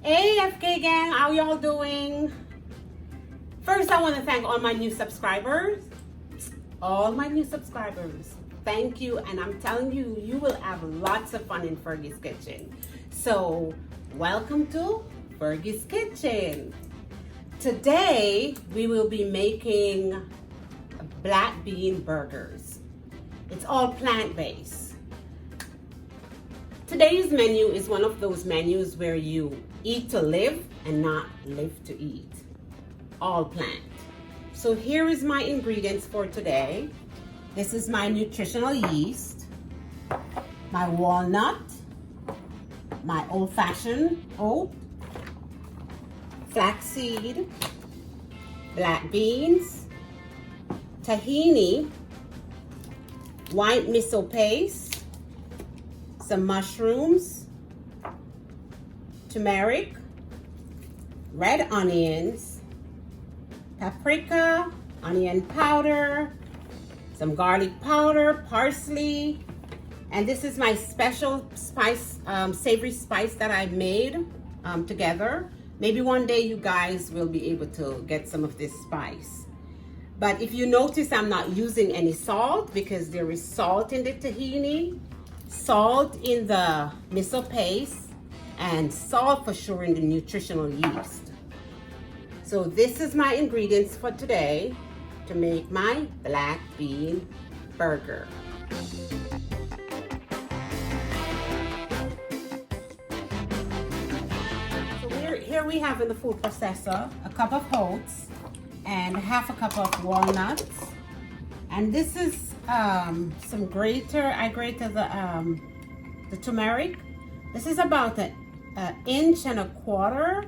Hey FK gang, how y'all doing? First, I want to thank all my new subscribers. All my new subscribers. Thank you, and I'm telling you, you will have lots of fun in Fergie's Kitchen. So, welcome to Fergie's Kitchen. Today, we will be making black bean burgers. It's all plant-based. Today's menu is one of those menus where you eat to live and not live to eat. All plant. So here is my ingredients for today. This is my nutritional yeast, my walnut, my old-fashioned oat, flaxseed, black beans, tahini, white miso paste, some mushrooms, turmeric, red onions, paprika, onion powder, some garlic powder, parsley, and this is my special spice, savory spice that I made together. Maybe one day you guys will be able to get some of this spice. But if you notice, I'm not using any salt because there is salt in the tahini, salt in the miso paste, and salt for sure in the nutritional yeast. So this is my ingredients for today to make my black bean burger. So here we have in the food processor a cup of oats and half a cup of walnuts. And this is some grater. I grated the turmeric. This is about an inch and a quarter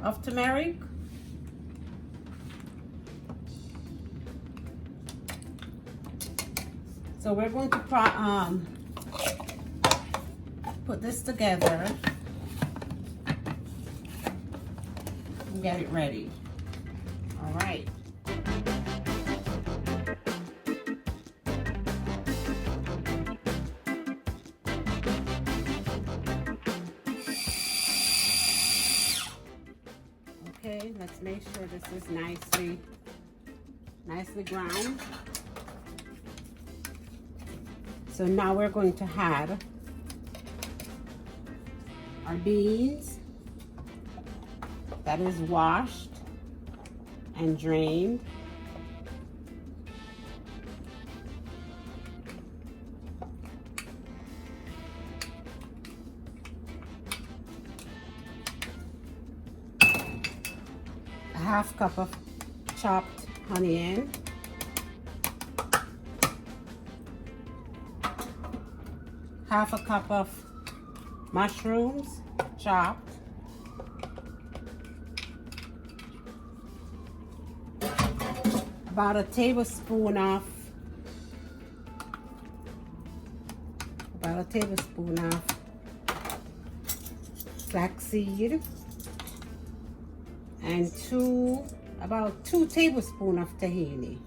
of turmeric. So we're going to put this together and get it ready. All right. Okay, let's make sure this is nicely ground. So now we're going to add our beans that is washed and drained. A half cup of chopped onion. Half a cup of mushrooms, chopped. About a tablespoon of flaxseed, and about 2 tablespoons of tahini.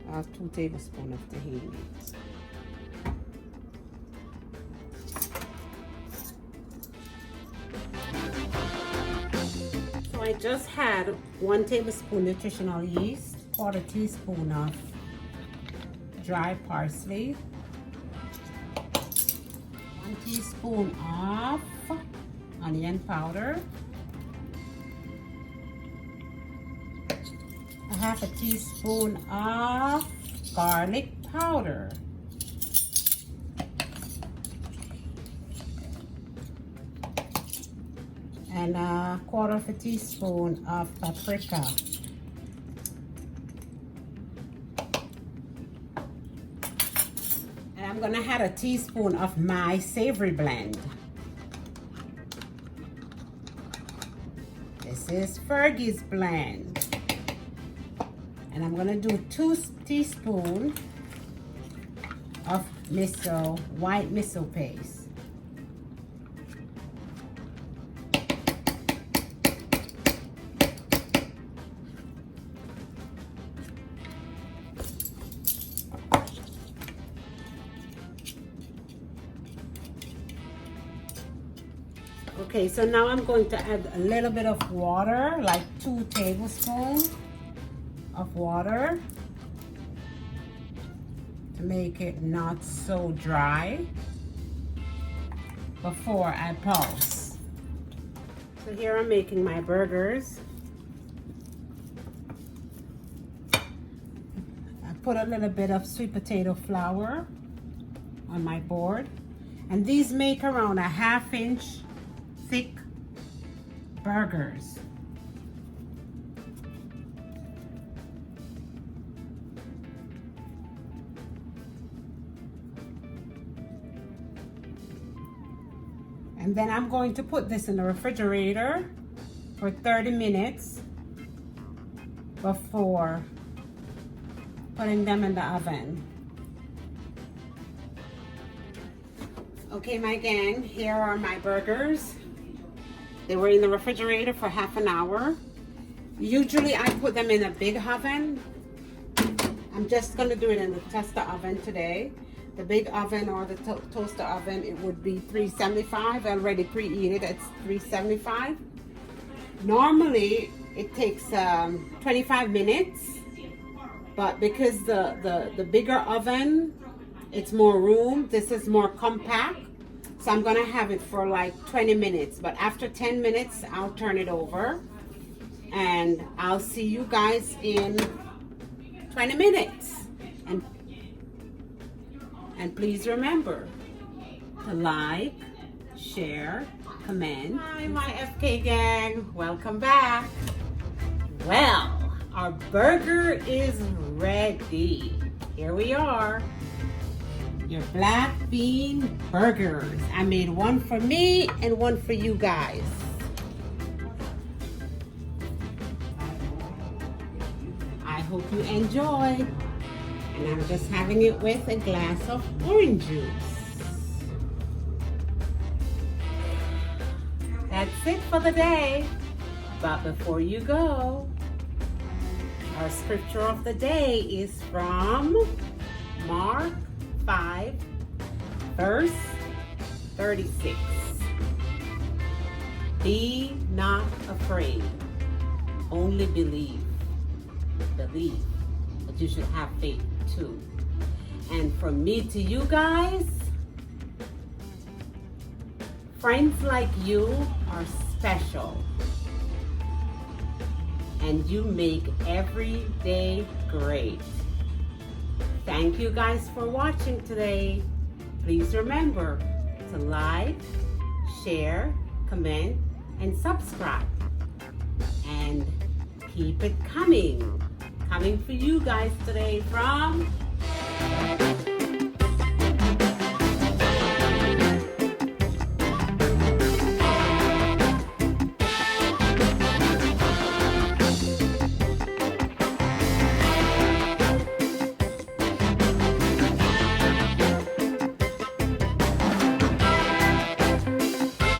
About 2 tablespoons of tahini. So I just had 1 tablespoon nutritional yeast, 1/4 teaspoon of dry parsley, 1 teaspoon of onion powder, a half a teaspoon of garlic powder, and a 1/4 teaspoon of paprika. And I'm gonna add a teaspoon of my savory blend. This is Fergie's blend. And I'm gonna do 2 teaspoons of white miso paste. Okay, so now I'm going to add a little bit of water, like 2 tablespoons of water to make it not so dry before I pulse. So here I'm making my burgers. I put a little bit of sweet potato flour on my board, and these make around a 1/2 inch thick burgers. And then I'm going to put this in the refrigerator for 30 minutes before putting them in the oven. Okay, my gang, here are my burgers. They were in the refrigerator for 1/2 hour. Usually I put them in a big oven. I'm just gonna do it in the toaster oven today. The big oven or the toaster oven, it would be 375. I already preheated, it's 375. Normally it takes 25 minutes, but because the bigger oven, it's more room, this is more compact, so I'm gonna have it for like 20 minutes. But after 10 minutes, I'll turn it over and I'll see you guys in 20 minutes. And please remember to like, share, comment. Hi, my FK gang, welcome back. Well, our burger is ready. Here we are, your black bean burgers. I made one for me and one for you guys. I hope you enjoy. And I'm just having it with a glass of orange juice. That's it for the day. But before you go, our scripture of the day is from Mark 5, verse 36. Be not afraid, only believe. Believe, but you should have faith too. And from me to you guys, friends like you are special, and you make every day great. Thank you guys for watching today. Please remember to like, share, comment, and subscribe. And keep it coming for you guys today from